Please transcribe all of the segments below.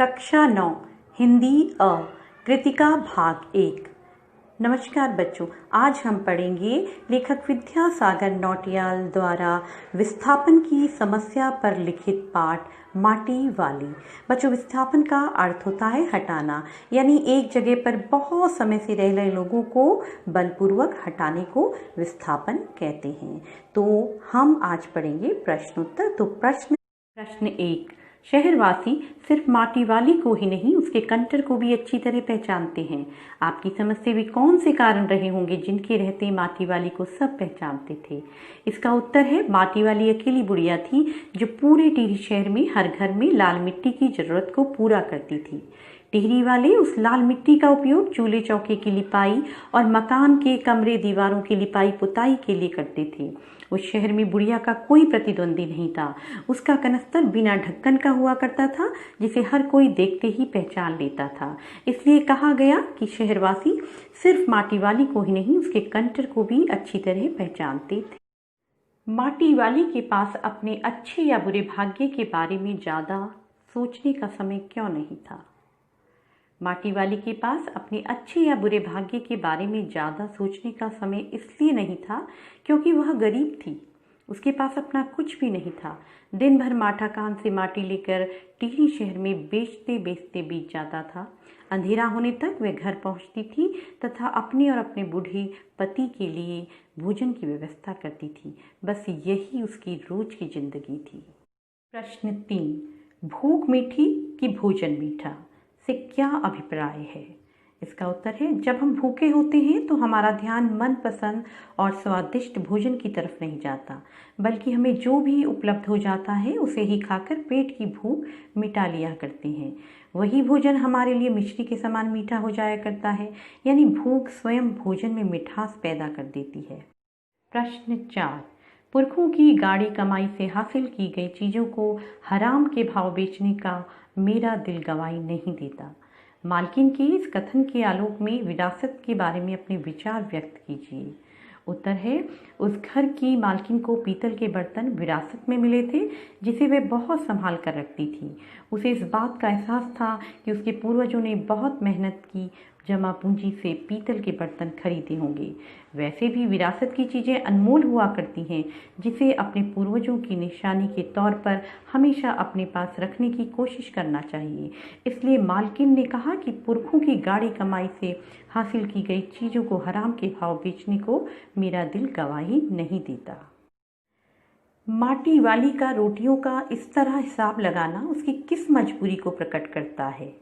कक्षा 9 हिंदी अ कृतिका भाग 1। नमस्कार बच्चों, आज हम पढ़ेंगे लेखक विद्यासागर नौटियाल द्वारा विस्थापन की समस्या पर लिखित पाठ माटी वाली। बच्चों, विस्थापन का अर्थ होता है हटाना, यानी एक जगह पर बहुत समय से रह रहे लोगों को बलपूर्वक हटाने को विस्थापन कहते हैं। तो हम आज पढ़ेंगे प्रश्नोत्तर। तो प्रश्न 1। शहरवासी सिर्फ माटी वाली को ही नहीं, उसके कंटर को भी अच्छी तरह पहचानते हैं। आपकी समझ से भी कौन से कारण रहे होंगे जिनके रहते माटी वाली को सब पहचानते थे? इसका उत्तर है, माटी वाली अकेली बुढ़िया थी जो पूरे टिहरी शहर में हर घर में लाल मिट्टी की जरूरत को पूरा करती थी। टिहरी वाले उस लाल मिट्टी का उपयोग चूल्हे चौके की लिपाई और मकान के कमरे दीवारों की लिपाई पुताई के लिए करते थे। उस शहर में बुढ़िया का कोई प्रतिद्वंदी नहीं था। उसका कनस्तर बिना ढक्कन का हुआ करता था, जिसे हर कोई देखते ही पहचान लेता था। इसलिए कहा गया कि शहरवासी सिर्फ माटी वाली को ही नहीं, उसके कंटर को भी अच्छी तरह पहचानते थे। माटी वाली के पास अपने अच्छे या बुरे भाग्य के बारे में ज़्यादा सोचने का समय क्यों नहीं था? माटी वाली के पास अपने अच्छे या बुरे भाग्य के बारे में ज़्यादा सोचने का समय इसलिए नहीं था क्योंकि वह गरीब थी। उसके पास अपना कुछ भी नहीं था। दिन भर माठा कान से माटी लेकर टिहरी शहर में बेचते बेचते बीत जाता था। अंधेरा होने तक वह घर पहुंचती थी तथा अपने और अपने बूढ़े पति के लिए भोजन की व्यवस्था करती थी। बस यही उसकी रोज की जिंदगी थी। प्रश्न 3। भूख मीठी कि भोजन मीठा से क्या अभिप्राय है? इसका उत्तर है, जब हम भूखे होते हैं तो हमारा ध्यान मनपसंद और स्वादिष्ट भोजन की तरफ नहीं जाता, बल्कि हमें जो भी उपलब्ध हो जाता है उसे ही खाकर पेट की भूख मिटा लिया करते हैं। वही भोजन हमारे लिए मिश्री के समान मीठा हो जाया करता है, यानी भूख स्वयं भोजन में मिठास पैदा कर देती है। प्रश्न 4। पुरखों की गाढ़ी कमाई से हासिल की गई चीज़ों को हराम के भाव बेचने का मेरा दिल गवाही नहीं देता। मालकिन के इस कथन के आलोक में विरासत के बारे में अपने विचार व्यक्त कीजिए। उत्तर है, उस घर की मालकिन को पीतल के बर्तन विरासत में मिले थे जिसे वे बहुत संभाल कर रखती थी। उसे इस बात का एहसास था कि उसके पूर्वजों ने बहुत मेहनत की जमा पूंजी से पीतल के बर्तन खरीदे होंगे। वैसे भी विरासत की चीज़ें अनमोल हुआ करती हैं, जिसे अपने पूर्वजों की निशानी के तौर पर हमेशा अपने पास रखने की कोशिश करना चाहिए। इसलिए मालकिन ने कहा कि पुरखों की गाढ़ी कमाई से हासिल की गई चीज़ों को हराम के भाव बेचने को मेरा दिल गवाही नहीं देता। माटी वाली का रोटियों का इस तरह हिसाब लगाना उसकी किस मजबूरी को प्रकट करता है?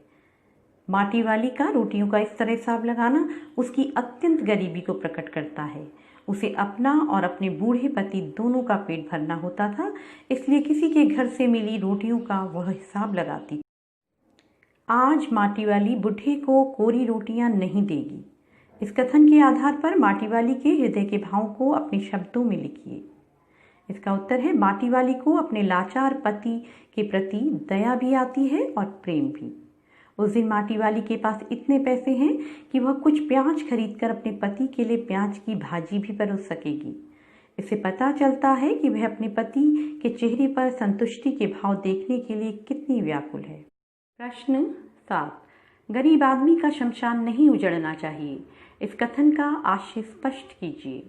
माटी वाली का रोटियों का इस तरह हिसाब लगाना उसकी अत्यंत गरीबी को प्रकट करता है। उसे अपना और अपने बूढ़े पति दोनों का पेट भरना होता था, इसलिए किसी के घर से मिली रोटियों का वह हिसाब लगाती थी। आज माटी वाली बुढ़े को कोरी रोटियां नहीं देगी। इस कथन के आधार पर माटी वाली के हृदय के भाव को अपने शब्दों में लिखिए। इसका उत्तर है, माटी वाली को अपने लाचार पति के प्रति दया भी आती है और प्रेम भी। उस दिन माटी वाली के पास इतने पैसे हैं कि वह कुछ प्याज खरीदकर अपने पति के लिए प्याज की भाजी भी परोस सकेगी। इससे पता चलता है कि वह अपने पति के चेहरे पर संतुष्टि के भाव देखने के लिए कितनी व्याकुल है। प्रश्न 7। गरीब आदमी का शमशान नहीं उजड़ना चाहिए। इस कथन का आशय स्पष्ट कीजिए।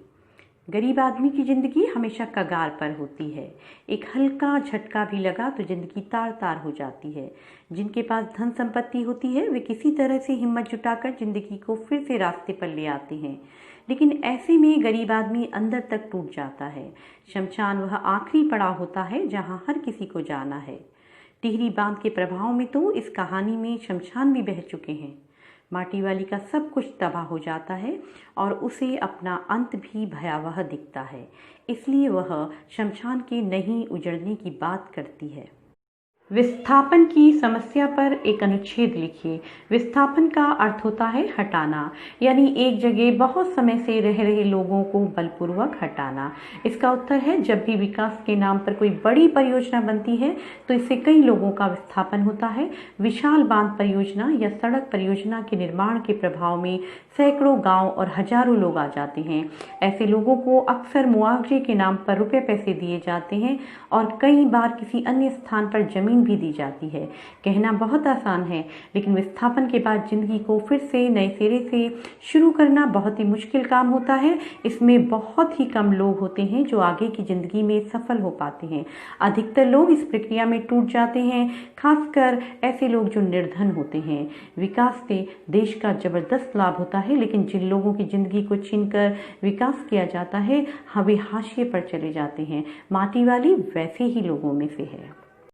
गरीब आदमी की जिंदगी हमेशा कगार पर होती है। एक हल्का झटका भी लगा तो जिंदगी तार तार हो जाती है। जिनके पास धन संपत्ति होती है वे किसी तरह से हिम्मत जुटाकर जिंदगी को फिर से रास्ते पर ले आते हैं, लेकिन ऐसे में गरीब आदमी अंदर तक टूट जाता है। शमशान वह आखिरी पड़ाव होता है जहां हर किसी को जाना है। टिहरी बांध के प्रभाव में तो इस कहानी में शमशान भी बह चुके हैं। माटी वाली का सब कुछ तबाह हो जाता है और उसे अपना अंत भी भयावह दिखता है, इसलिए वह शमशान के नहीं उजड़ने की बात करती है। विस्थापन की समस्या पर एक अनुच्छेद लिखिए। विस्थापन का अर्थ होता है हटाना, यानी एक जगह बहुत समय से रह रहे लोगों को बलपूर्वक हटाना। इसका उत्तर है, जब भी विकास के नाम पर कोई बड़ी परियोजना बनती है तो इससे कई लोगों का विस्थापन होता है। विशाल बांध परियोजना या सड़क परियोजना के निर्माण के प्रभाव में सैकड़ों गांव और हजारों लोग आ जाते हैं। ऐसे लोगों को अक्सर मुआवजे के नाम पर रुपए पैसे दिए जाते हैं और कई बार किसी अन्य स्थान पर जमीन सुकून भी दी जाती है। कहना बहुत आसान है, लेकिन विस्थापन के बाद जिंदगी को फिर से नए सिरे से शुरू करना बहुत ही मुश्किल काम होता है। इसमें बहुत ही कम लोग होते हैं जो आगे की जिंदगी में सफल हो पाते हैं। अधिकतर लोग इस प्रक्रिया में टूट जाते हैं, खासकर ऐसे लोग जो निर्धन होते हैं। विकास से देश का जबरदस्त लाभ होता है, लेकिन जिन लोगों की जिंदगी को छीनकर विकास किया जाता है वे हाशिए पर चले जाते हैं। माटी वाली वैसे ही लोगों में से है।